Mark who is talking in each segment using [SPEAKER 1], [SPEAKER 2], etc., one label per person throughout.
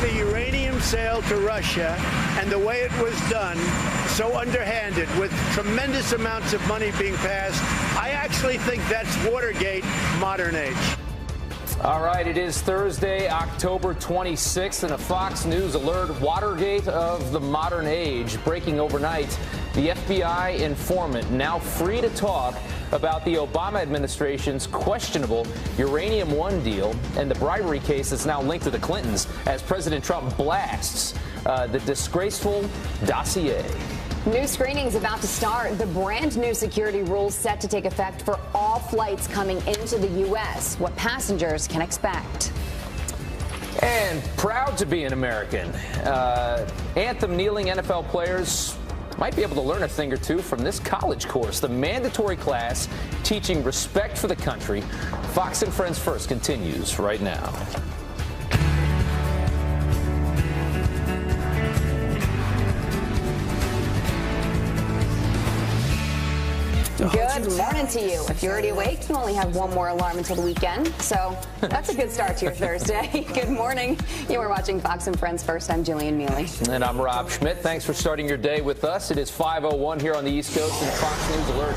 [SPEAKER 1] the uranium sale to Russia and the way it was done, so underhanded, with tremendous amounts of money being passed, I actually think that's Watergate modern age.
[SPEAKER 2] All right, it is Thursday, October 26th, and a Fox News alert: Watergate of the modern age. Breaking overnight, the FBI informant now free to talk about the Obama administration's questionable Uranium One deal and the bribery case that's now linked to the Clintons as President Trump blasts the disgraceful dossier.
[SPEAKER 3] New screenings about to start. The brand new security rules set to take effect for all flights coming into the U.S. What passengers can expect.
[SPEAKER 2] And proud to be an American. Anthem-kneeling NFL players might be able to learn a thing or two from this college course, the mandatory class teaching respect for the country. Fox and Friends First continues right now.
[SPEAKER 3] Good morning to you. If you're already awake, you only have one more alarm until the weekend, so that's a good start to your Thursday. Good morning. You are watching Fox and Friends First. I'm Jillian Mealy.
[SPEAKER 2] And I'm Rob Schmidt. Thanks for starting your day with us. It is 5:01 here on the East Coast and Fox News Alert.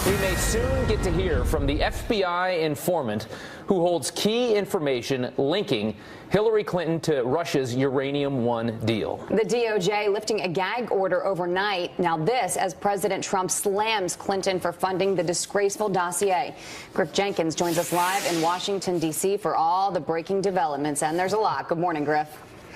[SPEAKER 2] We may soon get to hear from the FBI informant who holds key information linking Hillary Clinton to Russia's Uranium One deal.
[SPEAKER 3] The DOJ lifting a gag order overnight. Now this as President Trump slams Clinton for funding the disgraceful dossier. Griff Jenkins joins us live in Washington, D.C. for all the breaking developments. And there's a lot. Good morning, Griff.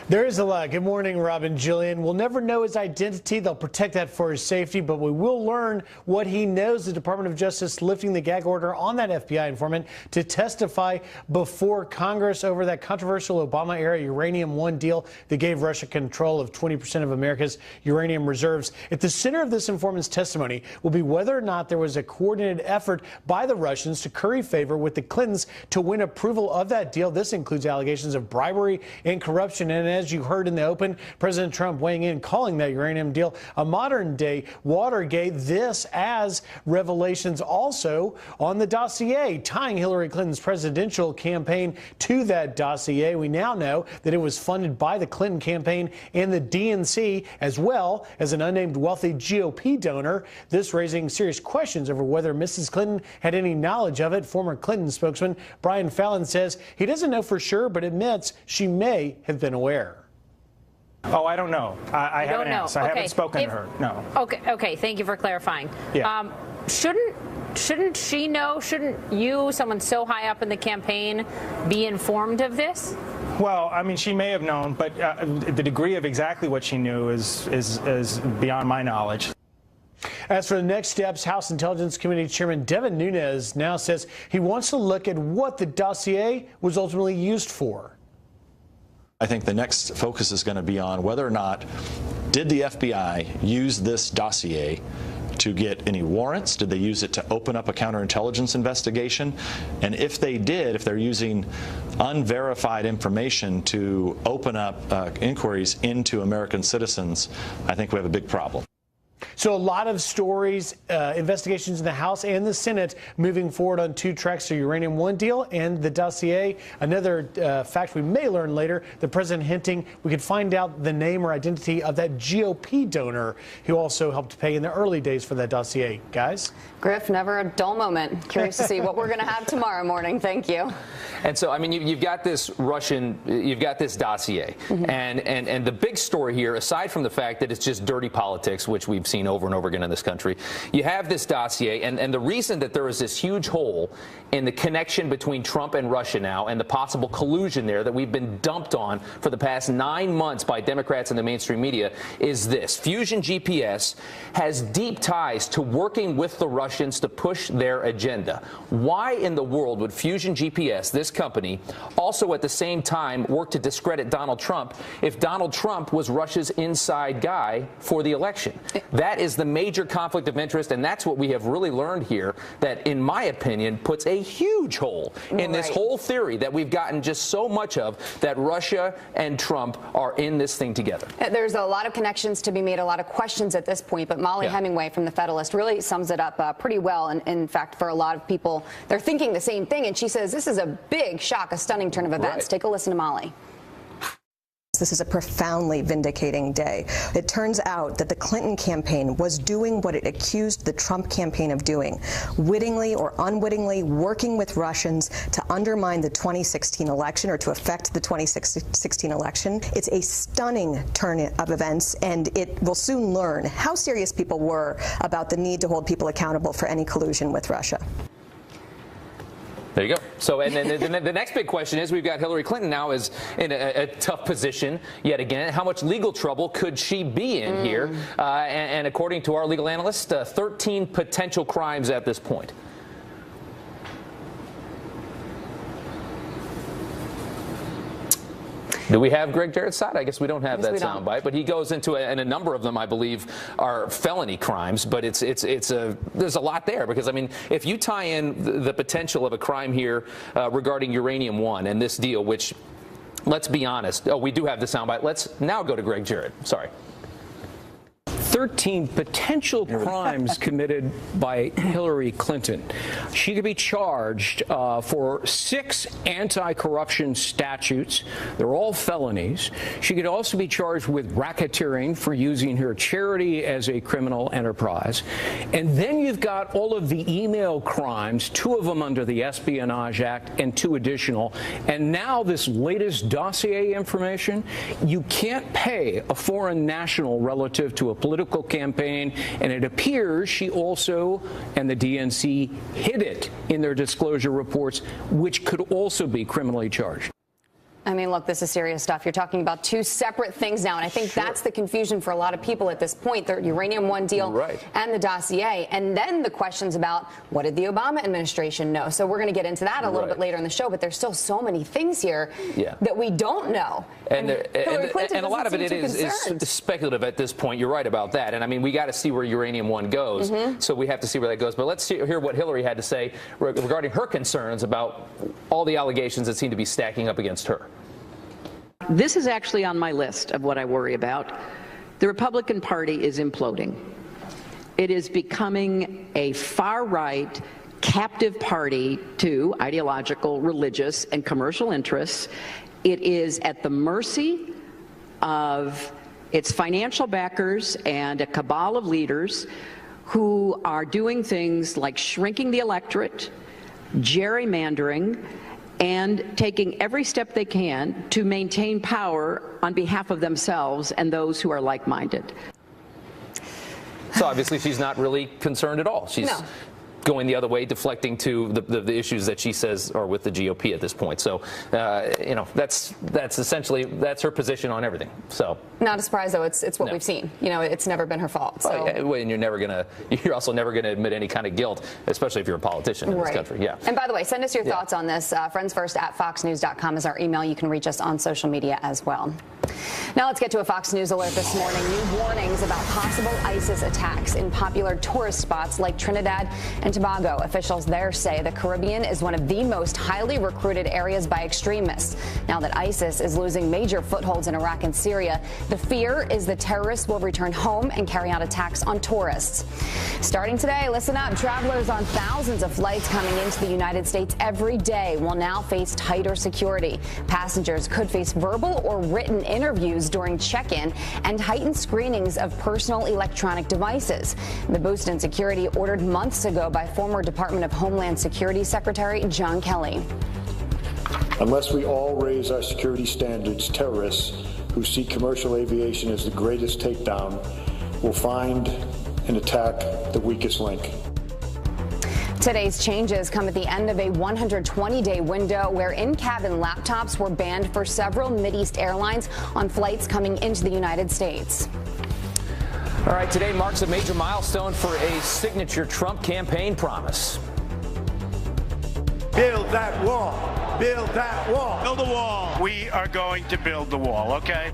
[SPEAKER 4] There is a lot. Good morning, Rob and Jillian. We'll never know his identity. They'll protect that for his safety, but we will learn what he knows. The Department of Justice lifting the gag order on that FBI informant to testify before Congress over that controversial Obama-era Uranium One deal that gave Russia control of 20% of America's uranium reserves. At the center of this informant's testimony will be whether or not there was a coordinated effort by the Russians to curry favor with the Clintons to win approval of that deal. This includes allegations of bribery and corruption. And as you heard in the open, President Trump weighing in, calling that uranium deal a modern-day Watergate. This as revelations also on the dossier, tying Hillary Clinton's presidential campaign to that dossier. We now know that it was funded by the Clinton campaign and the DNC, as well as an unnamed wealthy GOP donor. This raising serious questions over whether Mrs. Clinton had any knowledge of it. Former Clinton spokesman Brian Fallon says he doesn't know for sure, but admits she may have been aware.
[SPEAKER 5] Oh, I don't know. I haven't asked. I haven't spoken to her. No.
[SPEAKER 6] Okay. Thank you for clarifying.
[SPEAKER 5] Yeah.
[SPEAKER 6] Shouldn't she know? Shouldn't you, someone so high up in the campaign, be informed of this?
[SPEAKER 5] Well, I mean, she may have known, but the degree of exactly what she knew is beyond my knowledge.
[SPEAKER 4] As for the next steps, House Intelligence Committee Chairman Devin Nunes now says he wants to look at what the dossier was ultimately used for.
[SPEAKER 7] I think the next focus is going to be on whether or not did the FBI use this dossier to get any warrants? Did they use it to open up a counterintelligence investigation? And if they did, if they're using unverified information to open up inquiries into American citizens, I think we have a big problem.
[SPEAKER 4] So a lot of stories, investigations in the House and the Senate moving forward on two tracks, the Uranium One deal and the dossier. Another fact we may learn later, the president hinting we could find out the name or identity of that GOP donor who also helped pay in the early days for that dossier. Guys?
[SPEAKER 3] Griff, never a dull moment. Curious to see what we're going to have tomorrow morning. Thank you.
[SPEAKER 2] And so, I mean, you've got this you've got this dossier. Mm-hmm. And the big story here, aside from the fact that it's just dirty politics, which we've seen over and over again in this country, you have this dossier. And the reason that there is this huge hole in the connection between Trump and Russia now and the possible collusion there that we've been dumped on for the past 9 months by Democrats and the mainstream media is this. Fusion GPS has deep ties to working with the Russians to push their agenda. Why in the world would Fusion GPS, this company, also at the same time work to discredit Donald Trump if Donald Trump was Russia's inside guy for the election? That is the major conflict of interest, and that's what we have really learned here that, in my opinion, puts a huge hole in this whole theory that we've gotten just so much of, that Russia and Trump are in this thing together.
[SPEAKER 3] There's a lot of connections to be made, a lot of questions at this point, but Molly Hemingway from The Federalist really sums it up pretty well. And in fact, for a lot of people, they're thinking the same thing. And she says this is a big shock, a stunning turn of events. Take a listen to Molly.
[SPEAKER 8] This is a profoundly vindicating day. It turns out that the Clinton campaign was doing what it accused the Trump campaign of doing, wittingly or unwittingly working with Russians to undermine the 2016 election or to affect the 2016 election. It's a stunning turn of events, and it will soon learn how serious people were about the need to hold people accountable for any collusion with Russia.
[SPEAKER 2] There you go. So, and then the next big question is, we've got Hillary Clinton now is in a tough position yet again. How much legal trouble could she be in here? And according to our legal analyst, 13 potential crimes at this point. Do we have Greg Jarrett's side? I guess we don't have that soundbite, but he goes into and a number of them, I believe, are felony crimes. But there's a lot there, because I mean, if you tie in the potential of a crime here regarding Uranium One and this deal, which, let's be honest, we do have the soundbite. Let's now go to Greg Jarrett. Sorry.
[SPEAKER 9] 13 potential crimes committed by Hillary Clinton. She could be charged for 6 anti-corruption statutes. They're all felonies. She could also be charged with racketeering for using her charity as a criminal enterprise. And then you've got all of the email crimes, 2 of them under the Espionage Act and 2 additional. And now this latest dossier information, you can't pay a foreign national relative to a political campaign, and it appears she also and the DNC hid it in their disclosure reports, which could also be criminally charged.
[SPEAKER 3] I mean, look, this is serious stuff. You're talking about 2 separate things now, and I think that's the confusion for a lot of people at this point. The Uranium One deal and the dossier, and then the questions about what did the Obama administration know. So we're going to get into that a little bit later in the show, but there's still so many things here that we don't know.
[SPEAKER 2] And a lot of it is speculative at this point. You're right about that. And I mean, we got to see where Uranium One goes. So we have to see where that goes. But let's hear what Hillary had to say regarding her concerns about all the allegations that seem to be stacking up against her.
[SPEAKER 10] This is actually on my list of what I worry about. The Republican Party is imploding. It is becoming a far-right, captive party to ideological, religious, and commercial interests. It is at the mercy of its financial backers and a cabal of leaders who are doing things like shrinking the electorate, gerrymandering, and taking every step they can to maintain power on behalf of themselves and those who are like-minded.
[SPEAKER 2] So obviously she's not really concerned at all. She's going the other way, deflecting to the issues that she says are with the GOP at this point. So, you know, that's essentially, that's her position on everything. So
[SPEAKER 3] not a surprise, though. It's what we've seen. You know, it's never been her fault. So.
[SPEAKER 2] And you're also never gonna admit any kind of guilt, especially if you're a politician in this country. Yeah.
[SPEAKER 3] And by the way, send us your thoughts on this. friendsfirst@foxnews.com is our email. You can reach us on social media as well. Now let's get to a Fox News alert this morning. New warnings about possible ISIS attacks in popular tourist spots like Trinidad and Tobago. Officials there say the Caribbean is one of the most highly recruited areas by extremists. Now that ISIS is losing major footholds in Iraq and Syria, the fear is the terrorists will return home and carry out attacks on tourists. Starting today, listen up, travelers on thousands of flights coming into the United States every day will now face tighter security. Passengers could face verbal or written interviews during check-in and heightened screenings of personal electronic devices. The boost in security ordered months ago by former Department of Homeland Security Secretary John Kelly.
[SPEAKER 11] Unless we all raise our security standards, terrorists who see commercial aviation as the greatest takedown will find and attack the weakest link.
[SPEAKER 3] Today's changes come at the end of a 120-day window where in-cabin laptops were banned for several Mideast airlines on flights coming into the United States.
[SPEAKER 2] All right, today marks a major milestone for a signature Trump campaign promise.
[SPEAKER 1] Build that wall. Build that wall. Build the wall. We are going to build the wall, okay?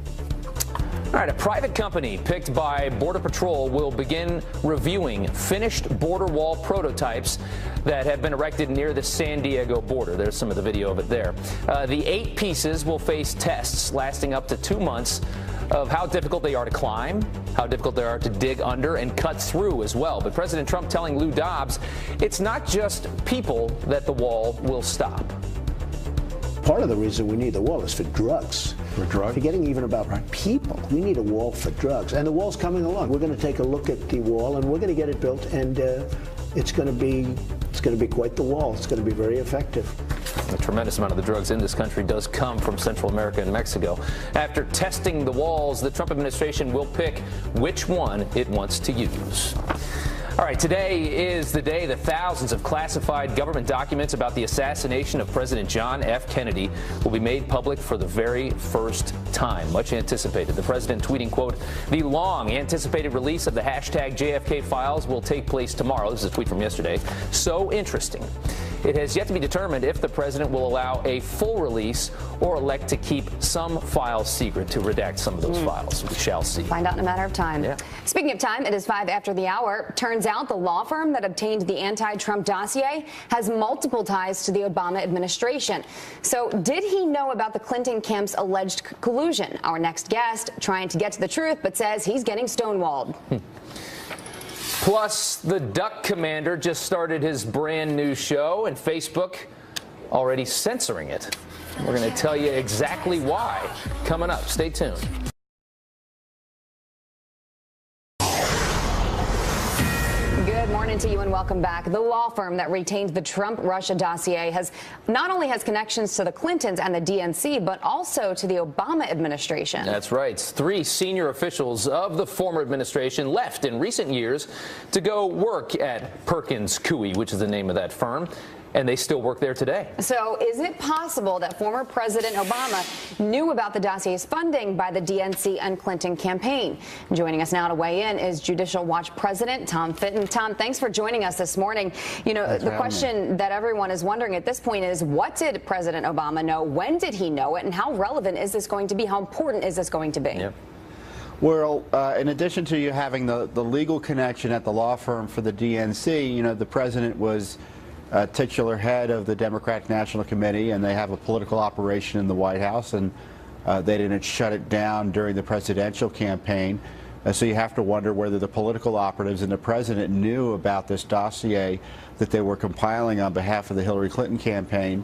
[SPEAKER 2] All right, a private company picked by Border Patrol will begin reviewing finished border wall prototypes that have been erected near the San Diego border. There's some of the video of it there. The 8 pieces will face tests lasting up to 2 months of how difficult they are to climb, how difficult they are to dig under and cut through as well. But President Trump telling Lou Dobbs it's not just people that the wall will stop.
[SPEAKER 12] part of the reason we need the wall is for drugs.
[SPEAKER 7] For drugs?
[SPEAKER 12] Forgetting even about people. We need a wall for drugs. And the wall's coming along. We're going to take a look at the wall, and we're going to get it built, and it's going to be quite the wall. It's going to be very effective.
[SPEAKER 2] A tremendous amount of the drugs in this country does come from Central America and Mexico. After testing the walls, the Trump administration will pick which one it wants to use. All right, today is the day that thousands of classified government documents about the assassination of President John F. Kennedy will be made public for the very first time. Much anticipated. The president tweeting, quote, "The long anticipated release of the hashtag JFK files will take place tomorrow." This is a tweet from yesterday. So interesting. It has yet to be determined if the president will allow a full release or elect to keep some files secret, to redact some of those files. We shall see.
[SPEAKER 3] Find out in a matter of time.
[SPEAKER 2] Yeah.
[SPEAKER 3] Speaking of time, it is 5 after the hour. Turns out the law firm that obtained the anti-Trump dossier has multiple ties to the Obama administration. So did he know about the Clinton camp's alleged collusion? Our next guest trying to get to the truth, but says he's getting stonewalled.
[SPEAKER 2] Plus, the Duck Commander just started his brand new show, and Facebook already censoring it. We're going to tell you exactly why. Coming up, stay tuned.
[SPEAKER 3] Good morning to you and welcome back. The law firm that retained the Trump-Russia dossier has not only has connections to the Clintons and the DNC, but also to the Obama administration.
[SPEAKER 2] That's right. 3 senior officials of the former administration left in recent years to go work at Perkins Coie, which is the name of that firm. And they still work there today.
[SPEAKER 3] So is it possible that former President Obama knew about the dossier's funding by the DNC and Clinton campaign? Joining us now to weigh in is Judicial Watch President Tom Fitton. Tom, thanks for joining us this morning. You know, the question that everyone is wondering at this point is, what did President Obama know? When did he know it? And how relevant is this going to be? How important is this going to be?
[SPEAKER 2] Yep.
[SPEAKER 13] Well, in addition to you having the legal connection at the law firm for the DNC, you know, the president was titular head of the Democratic National Committee, and they have a political operation in the White House, and they didn't shut it down during the presidential campaign. So you have to wonder whether the political operatives and the president knew about this dossier that they were compiling on behalf of the Hillary Clinton campaign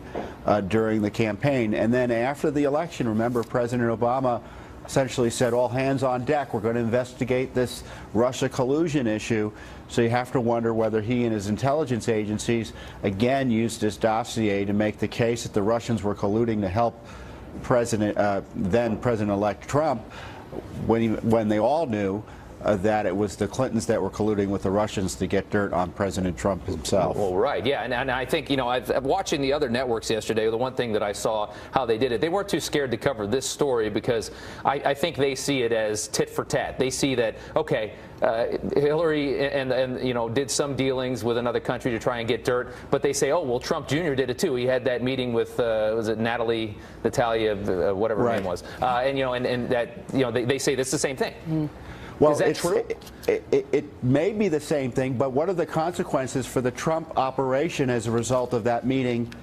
[SPEAKER 13] during the campaign. And then after the election, remember, President Obama essentially said, all hands on deck, we're going to investigate this Russia collusion issue. So you have to wonder whether he and his intelligence agencies again used this dossier to make the case that the Russians were colluding to help then President-elect Trump, when they all knew that it was the Clintons that were colluding with the Russians to get dirt on President Trump himself.
[SPEAKER 2] Well, right, yeah, and I think, you know, watching the other networks yesterday, the one thing that I saw how they did it, they weren't too scared to cover this story because I think they see it as tit for tat. They see that, okay, Hillary and you know, did some dealings with another country to try and get dirt, but they say, oh, well, Trump Jr. did it too. He had that meeting with was it Natalia, whatever her name was, and you know, and that, you know, they say that's the same thing.
[SPEAKER 13] Well,
[SPEAKER 2] is that true?
[SPEAKER 13] It may be the same thing, but what are the consequences for the Trump operation as a result of that meeting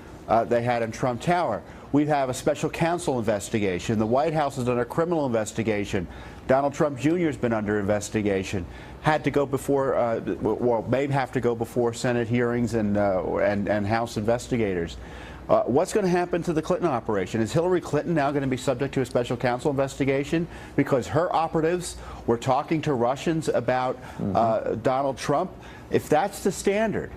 [SPEAKER 13] they had in Trump Tower? We have a special counsel investigation. The White House has done a criminal investigation. Donald Trump Jr. has been under investigation. Had to go before, well, may have to go before Senate hearings and House investigators. What's going to happen to the Clinton operation? Is Hillary Clinton now going to be subject to a special counsel investigation because her operatives were talking to Russians about Donald Trump? If that's the standard,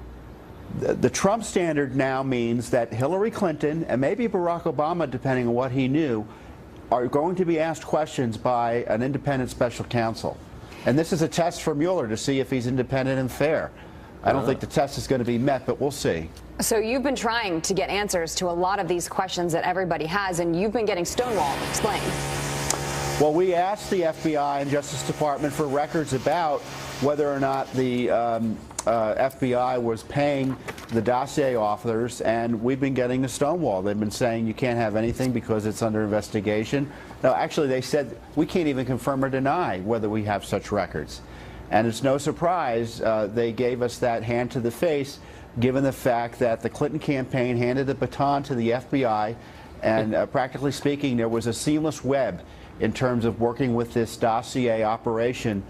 [SPEAKER 13] the Trump standard now means that Hillary Clinton and maybe Barack Obama, depending on what he knew, are going to be asked questions by an independent special counsel. And this is a test for Mueller to see if he's independent and fair. I don't think the test is going to be met, but we'll see.
[SPEAKER 3] So you've been trying to get answers to a lot of these questions that everybody has, and you've been getting stonewalled. Explain.
[SPEAKER 13] Well, we asked the FBI and Justice Department for records about whether or not the FBI was paying the dossier authors, and we've been getting the stonewall. They've been saying you can't have anything because it's under investigation. No, actually, they said we can't even confirm or deny whether we have such records. And it's no surprise they gave us that hand to the face, given the fact that the Clinton campaign handed the baton to the FBI, and practically speaking, there was a seamless web in terms of working with this dossier operation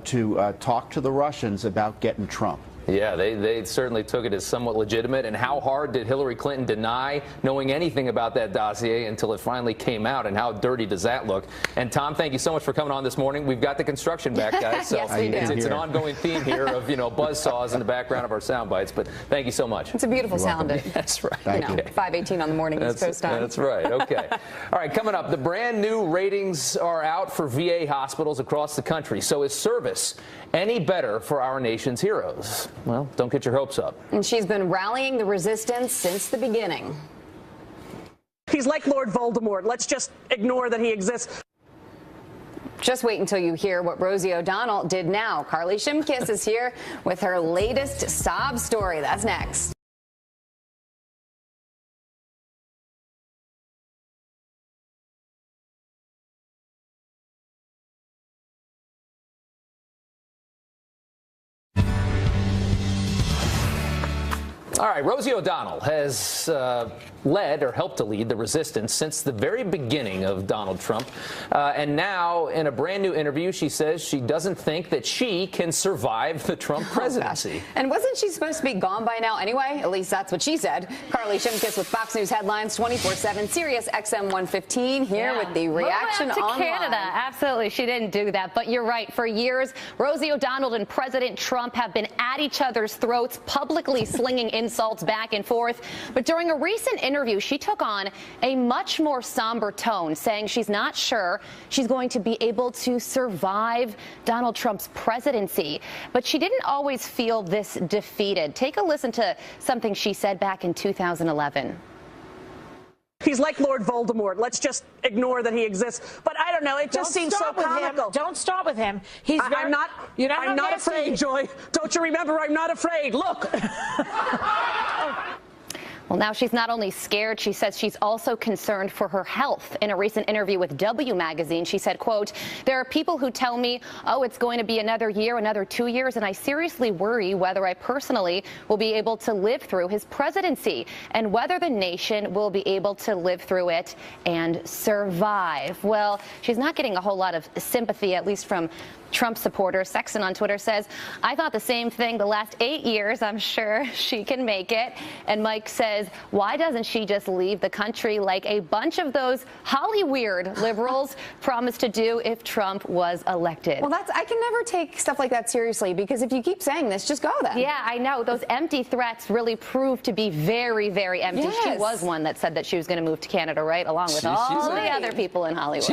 [SPEAKER 13] to talk to the Russians about getting Trump.
[SPEAKER 2] Yeah, they certainly took it as somewhat legitimate. And how hard did Hillary Clinton deny knowing anything about that dossier until it finally came out? And how dirty does that look? And Tom, thank you so much for coming on this morning. We've got the construction back, guys. So
[SPEAKER 3] Yes, we do.
[SPEAKER 2] it's an ongoing theme here of, buzzsaws in the background of our sound bites. But thank you so much.
[SPEAKER 3] It's a beautiful sound.
[SPEAKER 2] That's right.
[SPEAKER 3] 5:18 on the morning East Coast time.
[SPEAKER 2] That's right. Okay. All right, coming up, the brand new ratings are out for VA hospitals across the country. So is service any better for our nation's heroes? Well, don't get your hopes up.
[SPEAKER 3] And she's been rallying the resistance since the beginning.
[SPEAKER 14] He's like Lord Voldemort. Let's just ignore that he exists.
[SPEAKER 3] Just wait until you hear what Rosie O'Donnell did now. Carly Shimkiss is here with her latest sob story. That's next.
[SPEAKER 2] All right, Rosie O'Donnell has led or helped to lead the resistance since the very beginning of Donald Trump. And now, in a brand new interview, she says she doesn't think that she can survive the Trump presidency.
[SPEAKER 3] And wasn't she supposed to be gone by now anyway? At least that's what she said. Carly Shimkiss with Fox News headlines, 24/7, Sirius XM 115, here with the reaction
[SPEAKER 15] to
[SPEAKER 3] online.
[SPEAKER 15] Canada. Absolutely, she didn't do that. But you're right. For years, Rosie O'Donnell and President Trump have been at each other's throats, publicly slinging insults back and forth. But during a recent interview, she took on a much more somber tone, saying she's not sure she's going to be able to survive Donald Trump's presidency. But she didn't always feel this defeated. Take a listen to something she said back in 2011.
[SPEAKER 14] He's like Lord Voldemort. Let's just ignore that he exists. But I don't know. It just seems so comical.
[SPEAKER 16] Don't start with him.
[SPEAKER 14] I'm not afraid, Joy. Don't you remember? I'm not afraid. Look.
[SPEAKER 15] Well, now she's not only scared, she says she's also concerned for her health. In a recent interview with W Magazine, she said, quote, "There are people who tell me, oh, it's going to be another year, another 2 years, and I seriously worry whether I personally will be able to live through his presidency and whether the nation will be able to live through it and survive." Well, she's not getting a whole lot of sympathy, at least from Trump supporters. Sexton on Twitter says, "I thought the same thing the last 8 years. I'm sure she can make it." And Mike says, "Why doesn't she just leave the country like a bunch of those Hollyweird liberals promised to do if Trump was elected?"
[SPEAKER 3] Well, I can never take stuff like that seriously, because if you keep saying this, just go then.
[SPEAKER 15] Yeah, I know. Those empty threats really proved to be very, very empty.
[SPEAKER 3] Yes.
[SPEAKER 15] She was one that said that she was going to move to Canada, right? Along with all the other people in Hollywood.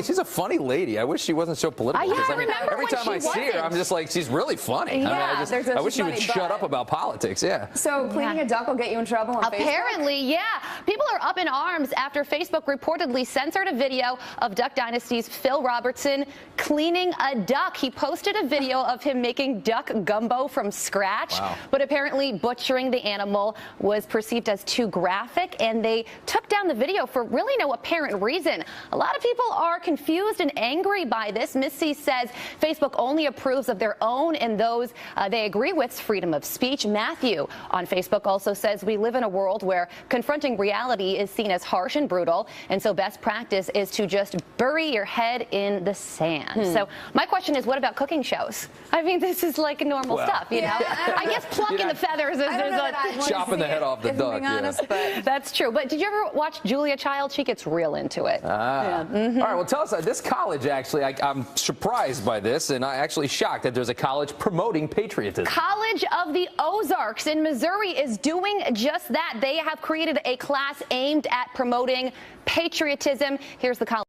[SPEAKER 2] She's a funny lady. I wish she wasn't so political. Every time I see her, I'm just like, she's really funny.
[SPEAKER 3] Yeah,
[SPEAKER 2] I wish she would shut up about politics. Yeah.
[SPEAKER 3] So cleaning a duck will get you in trouble on
[SPEAKER 15] Apparently, yeah. People are up in arms after Facebook reportedly censored a video of Duck Dynasty's Phil Robertson cleaning a duck. He posted a video of him making duck gumbo from scratch, but apparently butchering the animal was perceived as too graphic, and they took down the video for really no apparent reason. A lot of people are confused and angry by this. Missy says Facebook only approves of their own and those they agree with's freedom of speech. Matthew on Facebook also says we live in a world where confronting reality is seen as harsh and brutal, and so best practice is to just bury your head in the sand. So my question is, what about cooking shows? I mean, this is like normal stuff, you know? I guess plucking the feathers is
[SPEAKER 2] chopping the head off the duck.
[SPEAKER 15] But that's true. But did you ever watch Julia Child? She gets real into it.
[SPEAKER 2] All right, well, tell us, this college, actually, I'm surprised by this, and I'm actually shocked that there's a college promoting patriotism.
[SPEAKER 15] College of the Ozarks in Missouri is doing just that. They have created a class aimed at promoting patriotism. Here's the college.